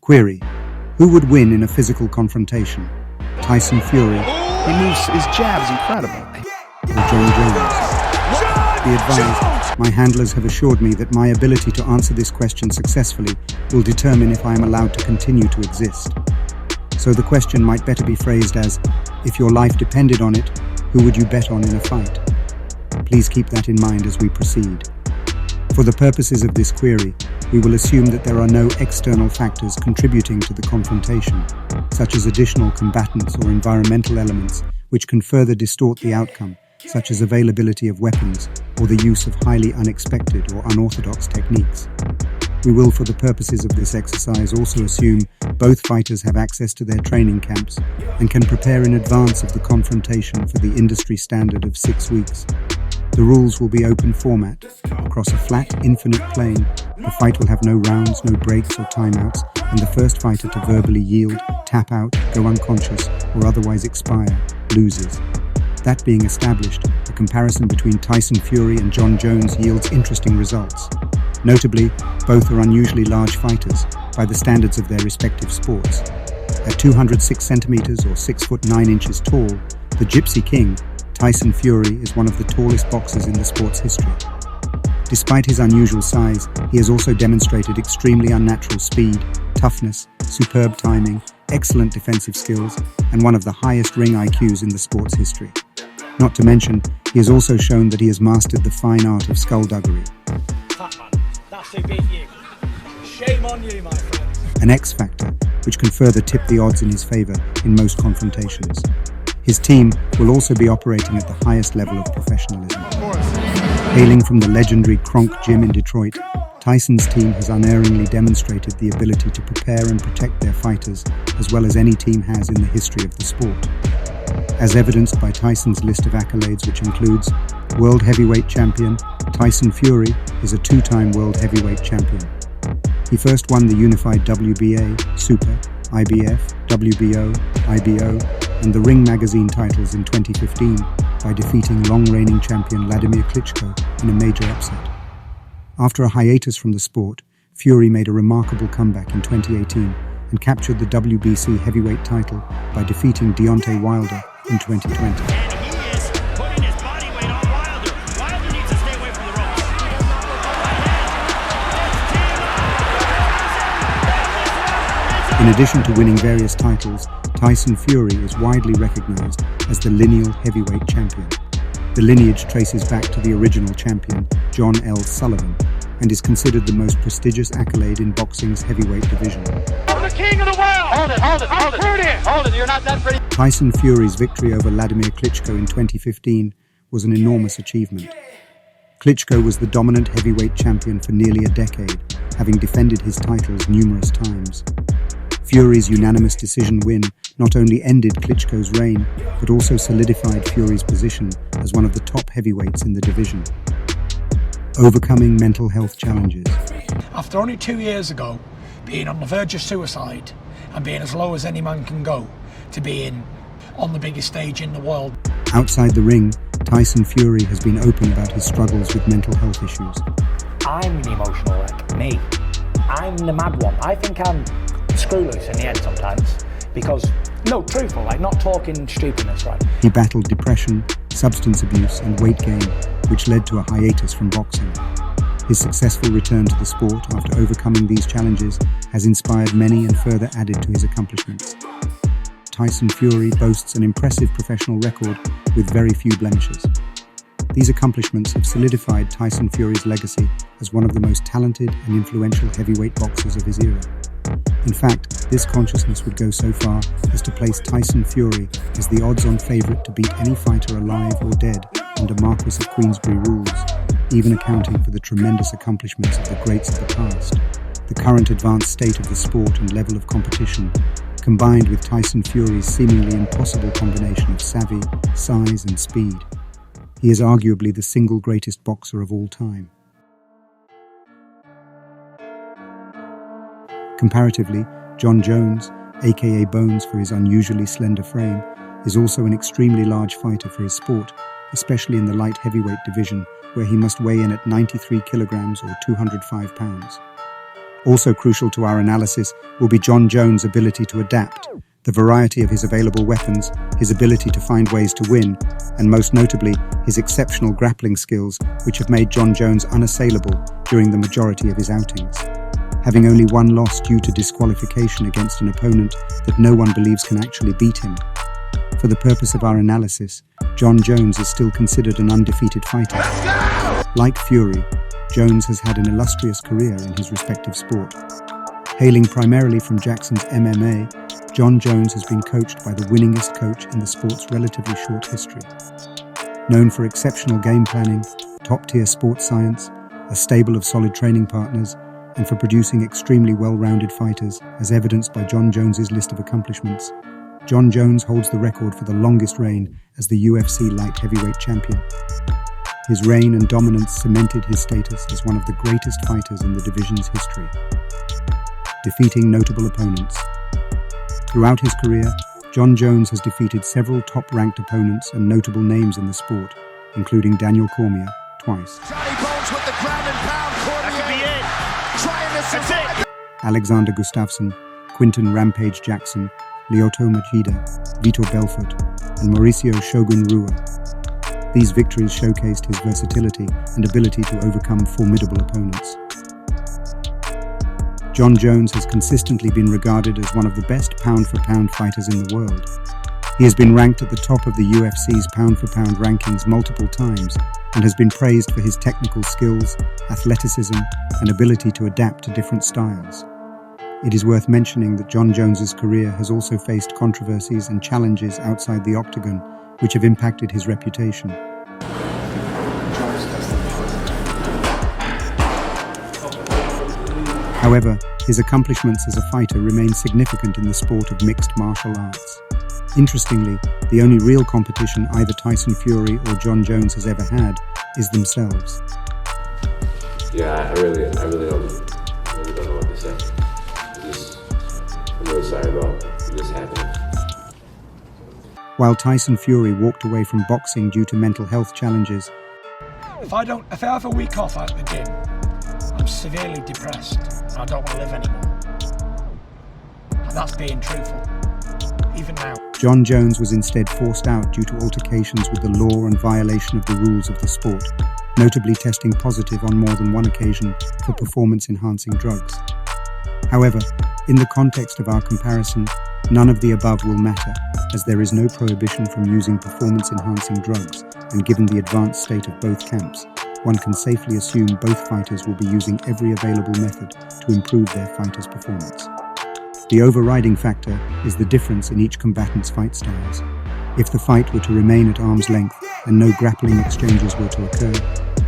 Query: who would win in a physical confrontation? Tyson Fury He moves his jabs incredible. or Jon Jones? Be advised, my handlers have assured me that my ability to answer this question successfully will determine if I am allowed to continue to exist. So the question might better be phrased as, if your life depended on it, who would you bet on in a fight? Please keep that in mind as we proceed. For the purposes of this query, we will assume that there are no external factors contributing to the confrontation, such as additional combatants or environmental elements which can further distort the outcome, such as availability of weapons or the use of highly unexpected or unorthodox techniques. We will, for the purposes of this exercise, also assume both fighters have access to their training camps and can prepare in advance of the confrontation for the industry standard of 6 weeks. The rules will be open format. Across a flat, infinite plane, the fight will have no rounds, no breaks or timeouts, and the first fighter to verbally yield, tap out, go unconscious, or otherwise expire, loses. That being established, a comparison between Tyson Fury and Jon Jones yields interesting results. Notably, both are unusually large fighters by the standards of their respective sports. At 206 centimeters or 6 foot 9 inches tall, the Gypsy King, Tyson Fury, is one of the tallest boxers in the sport's history. Despite his unusual size, he has also demonstrated extremely unnatural speed, toughness, superb timing, excellent defensive skills, and one of the highest ring IQs in the sport's history. Not to mention, he has also shown that he has mastered the fine art of skullduggery. That's who beat you. Shame on you, my friend. An X factor, which can further tip the odds in his favour in most confrontations. His team will also be operating at the highest level of professionalism. Hailing from the legendary Kronk Gym in Detroit, Tyson's team has unerringly demonstrated the ability to prepare and protect their fighters as well as any team has in the history of the sport. As evidenced by Tyson's list of accolades, which includes World Heavyweight Champion, Tyson Fury is a 2-time World Heavyweight Champion. He first won the unified WBA, Super, IBF, WBO, IBO, and the Ring Magazine titles in 2015 by defeating long-reigning champion Vladimir Klitschko in a major upset. After a hiatus from the sport, Fury made a remarkable comeback in 2018 and captured the WBC heavyweight title by defeating Deontay Wilder in 2020. And he is putting his body weight on Wilder. Wilder needs to stay away from the ropes. In addition to winning various titles, Tyson Fury is widely recognized as the lineal heavyweight champion. The lineage traces back to the original champion, John L. Sullivan, and is considered the most prestigious accolade in boxing's heavyweight division. I'm the king of the world! Hold it, you're not that pretty. Tyson Fury's victory over Vladimir Klitschko in 2015 was an enormous achievement. Klitschko was the dominant heavyweight champion for nearly a decade, having defended his titles numerous times. Fury's unanimous decision win not only ended Klitschko's reign, but also solidified Fury's position as one of the top heavyweights in the division. Overcoming mental health challenges. After only 2 years ago, being on the verge of suicide and being as low as any man can go, to being on the biggest stage in the world. Outside the ring, Tyson Fury has been open about his struggles with mental health issues. I'm the emotional wreck, me. I'm the mad one. I think I'm screw loose in the head sometimes because, no, truthful, like not talking stupidness, right? He battled depression, substance abuse and weight gain, which led to a hiatus from boxing. His successful return to the sport after overcoming these challenges has inspired many and further added to his accomplishments. Tyson Fury boasts an impressive professional record with very few blemishes. These accomplishments have solidified Tyson Fury's legacy as one of the most talented and influential heavyweight boxers of his era. In fact, this consciousness would go so far as to place Tyson Fury as the odds-on favourite to beat any fighter alive or dead under Marquis of Queensberry rules, even accounting for the tremendous accomplishments of the greats of the past. The current advanced state of the sport and level of competition, combined with Tyson Fury's seemingly impossible combination of savvy, size and speed. He is arguably the single greatest boxer of all time. Comparatively, Jon Jones, aka Bones for his unusually slender frame, is also an extremely large fighter for his sport, especially in the light heavyweight division, where he must weigh in at 93 kilograms or 205 pounds. Also crucial to our analysis will be Jon Jones' ability to adapt, the variety of his available weapons, his ability to find ways to win, and most notably, his exceptional grappling skills, which have made Jon Jones unassailable during the majority of his outings. Having only one loss due to disqualification against an opponent that no one believes can actually beat him. For the purpose of our analysis, Jon Jones is still considered an undefeated fighter. Like Fury, Jones has had an illustrious career in his respective sport. Hailing primarily from Jackson's MMA, Jon Jones has been coached by the winningest coach in the sport's relatively short history. Known for exceptional game planning, top-tier sports science, a stable of solid training partners, and for producing extremely well-rounded fighters, as evidenced by Jon Jones's list of accomplishments, Jon Jones holds the record for the longest reign as the UFC light heavyweight champion. His reign and dominance cemented his status as one of the greatest fighters in the division's history, defeating notable opponents. Throughout his career, Jon Jones has defeated several top-ranked opponents and notable names in the sport, including Daniel Cormier twice, Alexander Gustafsson, Quinton Rampage Jackson, Lyoto Machida, Vitor Belfort, and Mauricio Shogun Rua. These victories showcased his versatility and ability to overcome formidable opponents. Jon Jones has consistently been regarded as one of the best pound-for-pound fighters in the world. He has been ranked at the top of the UFC's pound-for-pound rankings multiple times and has been praised for his technical skills, athleticism, and ability to adapt to different styles. It is worth mentioning that Jon Jones's career has also faced controversies and challenges outside the octagon, which have impacted his reputation. However, his accomplishments as a fighter remain significant in the sport of mixed martial arts. Interestingly, the only real competition either Tyson Fury or Jon Jones has ever had is themselves. Yeah, I really don't know what to say. I'm really sorry about this happening. While Tyson Fury walked away from boxing due to mental health challenges, If I have a week off at the gym, I'm severely depressed and I don't want to live anymore. And that's being truthful, even now. Jon Jones was instead forced out due to altercations with the law and violation of the rules of the sport, notably testing positive on more than one occasion for performance-enhancing drugs. However, in the context of our comparison, none of the above will matter, as there is no prohibition from using performance-enhancing drugs, and given the advanced state of both camps, one can safely assume both fighters will be using every available method to improve their fighters' performance. The overriding factor is the difference in each combatant's fight styles. If the fight were to remain at arm's length and no grappling exchanges were to occur,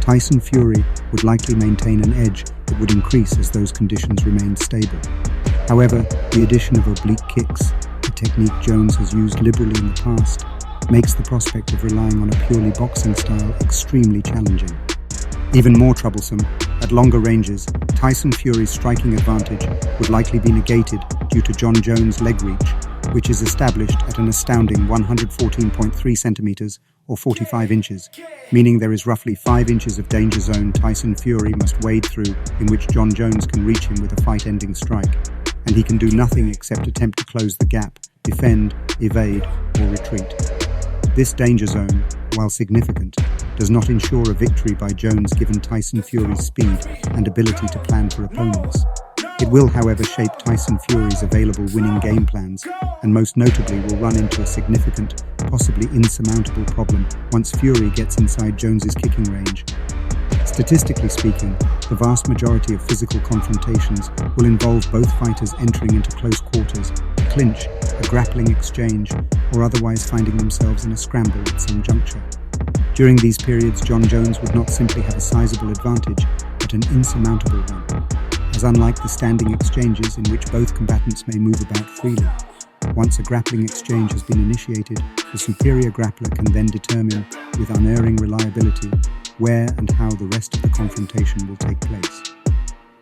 Tyson Fury would likely maintain an edge that would increase as those conditions remained stable. However, the addition of oblique kicks, a technique Jones has used liberally in the past, makes the prospect of relying on a purely boxing style extremely challenging. Even more troublesome, at longer ranges, Tyson Fury's striking advantage would likely be negated due to Jon Jones' leg reach, which is established at an astounding 114.3 centimeters or 45 inches, meaning there is roughly 5 inches of danger zone Tyson Fury must wade through in which Jon Jones can reach him with a fight-ending strike, and he can do nothing except attempt to close the gap, defend, evade, or retreat. This danger zone, while significant, does not ensure a victory by Jones given Tyson Fury's speed and ability to plan for opponents. It will, however, shape Tyson Fury's available winning game plans, and most notably will run into a significant, possibly insurmountable problem once Fury gets inside Jones's kicking range. Statistically speaking, the vast majority of physical confrontations will involve both fighters entering into close quarters, a clinch, a grappling exchange, or otherwise finding themselves in a scramble at some juncture. During these periods, Jon Jones would not simply have a sizable advantage, but an insurmountable one, as unlike the standing exchanges in which both combatants may move about freely. Once a grappling exchange has been initiated, the superior grappler can then determine, with unerring reliability, where and how the rest of the confrontation will take place.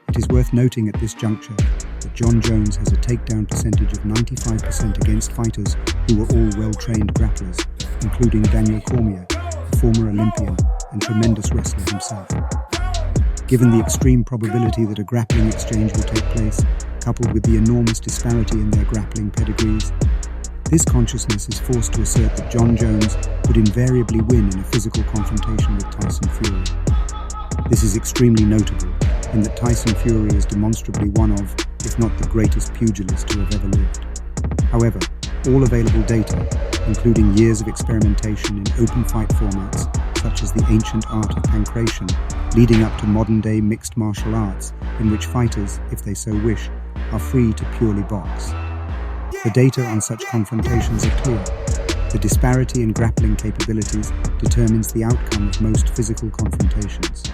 It is worth noting at this juncture that Jon Jones has a takedown percentage of 95% against fighters who were all well-trained grapplers, including Daniel Cormier, a former Olympian and tremendous wrestler himself. Given the extreme probability that a grappling exchange will take place, coupled with the enormous disparity in their grappling pedigrees, this consciousness is forced to assert that Jon Jones would invariably win in a physical confrontation with Tyson Fury. This is extremely notable in that Tyson Fury is demonstrably one of, if not the greatest pugilist to have ever lived. However, all available data, including years of experimentation in open fight formats such as the ancient art of pankration, leading up to modern-day mixed martial arts in which fighters, if they so wish, are free to purely box. The data on such confrontations are clear. The disparity in grappling capabilities determines the outcome of most physical confrontations.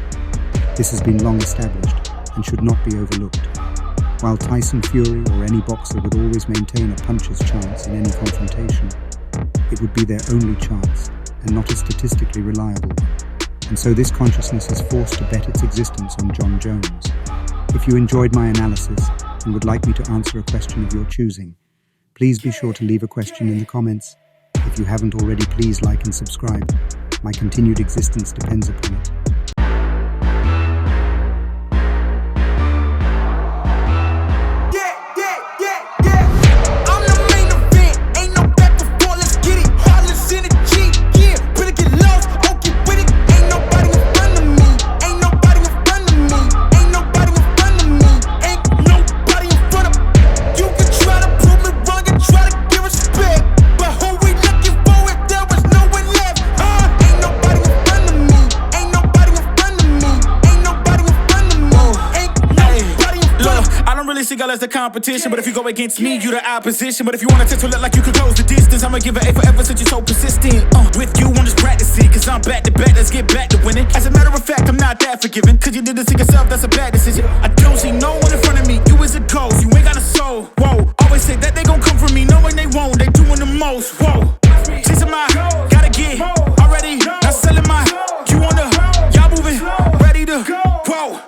This has been long established and should not be overlooked. While Tyson Fury or any boxer would always maintain a puncher's chance in any confrontation, it would be their only chance and not a statistically reliable one. And so this consciousness is forced to bet its existence on Jon Jones. If you enjoyed my analysis and would like me to answer a question of your choosing, please be sure to leave a question in the comments. If you haven't already, please like and subscribe. My continued existence depends upon it. As the competition, but if you go against me, you the opposition. But if you wanna test to look like you could close the distance, I'ma give it A forever since you're so persistent. With you, I'm just practicing, cause I'm back to back, let's get back to winning. As a matter of fact, I'm not that forgiving, cause you did this to yourself, that's a bad decision. I don't see no one in front of me, you is a ghost, you ain't got a soul. Whoa, always say that they gon' come for me, knowing they won't, they doing the most. Whoa, chasing my, gotta get already, not selling my, you on the, y'all moving, ready to, whoa.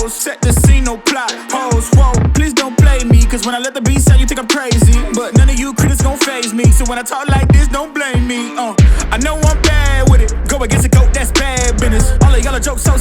Set the scene, no plot hoes, whoa, please don't play me, cause when I let the beat sound you think I'm crazy, but none of you critics gon' faze me, so when I talk like this don't blame me. I know I'm bad with it, go against a goat, that's bad business. All of y'all are jokes so